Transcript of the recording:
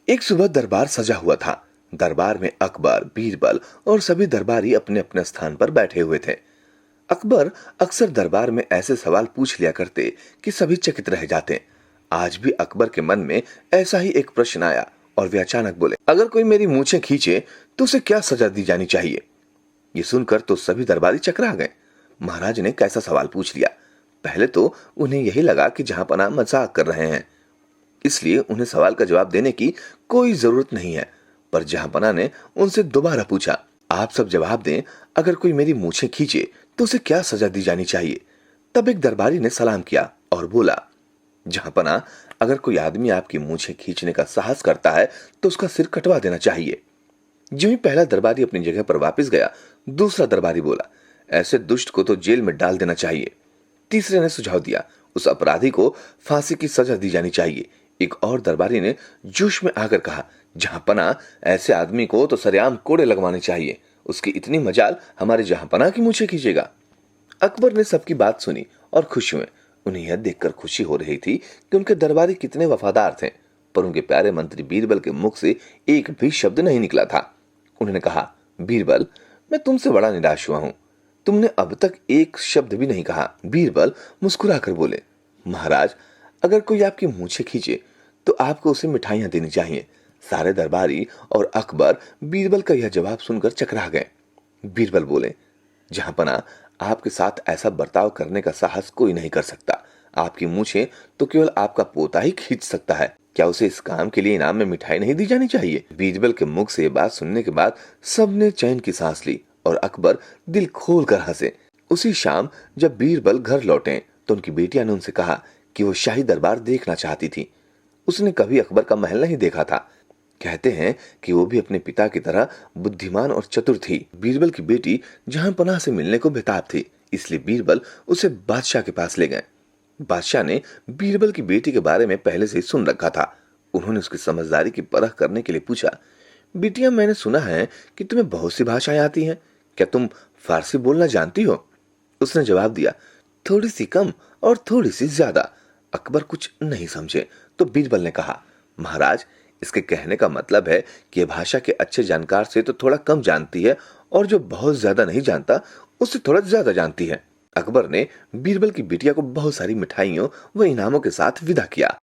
एक सुबह दरबार सजा हुआ था। दरबार में अकबर, बीरबल और सभी दरबारी अपने अपने स्थान पर बैठे हुए थे। अकबर अक्सर दरबार में ऐसे सवाल पूछ लिया करते कि सभी चकित रह जाते। आज भी अकबर के मन में ऐसा ही एक प्रश्न आया और वे अचानक बोले, अगर कोई मेरी मूछें खींचे तो उसे क्या सजा दी जानी चाहिए? ये सुनकर तो सभी दरबारी चकरा गए। महाराज ने कैसा सवाल पूछ लिया। पहले तो उन्हें यही लगा कि जहांपनाह मजाक कर रहे हैं, इसलिए उन्हें सवाल का जवाब देने की कोई जरूरत नहीं है। पर जहांपनाह ने उनसे दोबारा पूछा, आप सब जवाब दें, अगर कोई मेरी मूछें खींचे तो उसे क्या सजा दी जानी चाहिए? तब एक दरबारी ने सलाम किया और बोला, जहांपनाह, अगर कोई आदमी आपकी मूछें खींचने का साहस करता है तो उसका सिर कटवा देना चाहिए। जो ही पहला दरबारी अपनी जगह पर वापस गया, दूसरा दरबारी बोला, ऐसे दुष्ट को तो जेल में डाल देना चाहिए। तीसरे ने सुझाव दिया, उस अपराधी को फांसी की सजा दी जानी चाहिए। एक और दरबारी ने जोश में आकर कहा, जहांपनाह, ऐसे आदमी को तो सरेआम कोड़े लगवाने चाहिए। उसकी इतनी मजाल हमारे जहांपनाह की मूछें खींचेगा। अकबर ने सबकी बात सुनी और खुश हुए। उन्हें यह देखकर खुशी हो रही थी कि उनके दरबारी कितने वफादार थे। पर उनके प्यारे मंत्री बीरबल के मुख से एक भी शब्द नहीं निकला था। उन्होंने कहा, बीरबल, मैं तुमसे बड़ा निराश हुआ हूं। तुमने अब तक एक शब्द भी नहीं कहा। बीरबल मुस्कुराकर बोले, महाराज, अगर कोई आपकी मूछें खींचे तो आपको उसे मिठाइयां देनी चाहिए। सारे दरबारी और अकबर बीरबल का यह जवाब सुनकर चकरा गए। बीरबल बोले, जहांपनाह, आपके साथ ऐसा बर्ताव करने का साहस कोई नहीं कर सकता। आपकी मूछें तो केवल आपका पोता ही खींच सकता है। क्या उसे इस काम के लिए इनाम में मिठाई नहीं दी जानी चाहिए? बीरबल के मुख से ये बात सुनने के बाद सबने चैन की सांस ली और अकबर दिल खोल कर हंसे। उसी शाम जब बीरबल घर लौटे तो उनकी बेटियां ने उनसे कहा कि वो शाही दरबार देखना चाहती थी। उसने कभी अकबर का महल नहीं देखा था। कहते हैं कि वो भी अपने पिता की तरह बुद्धिमान और चतुर थी। बीरबल की बेटी जहांपनाह से मिलने को बेताब थी, इसलिए बीरबल उसे बादशाह के पास ले गए। बादशाह ने बीरबल की बेटी के बारे में पहले से ही सुन रखा था। उन्होंने उसकी समझदारी की परख करने के लिए पूछा, बिटिया, मैंने सुना है कि तुम्हें बहुत सी भाषाएं आती हैं। क्या तुम फारसी बोलना जानती हो? उसने जवाब दिया, थोड़ी सी कम और थोड़ी सी ज्यादा। अकबर कुछ नहीं समझे तो बीरबल ने कहा, महाराज, इसके कहने का मतलब है कि यह भाषा के अच्छे जानकार से तो थोड़ा कम जानती है और जो बहुत ज्यादा नहीं जानता उससे थोड़ा ज्यादा जानती है। अकबर ने बीरबल की बिटिया को बहुत सारी मिठाइयों व इनामों के साथ विदा किया।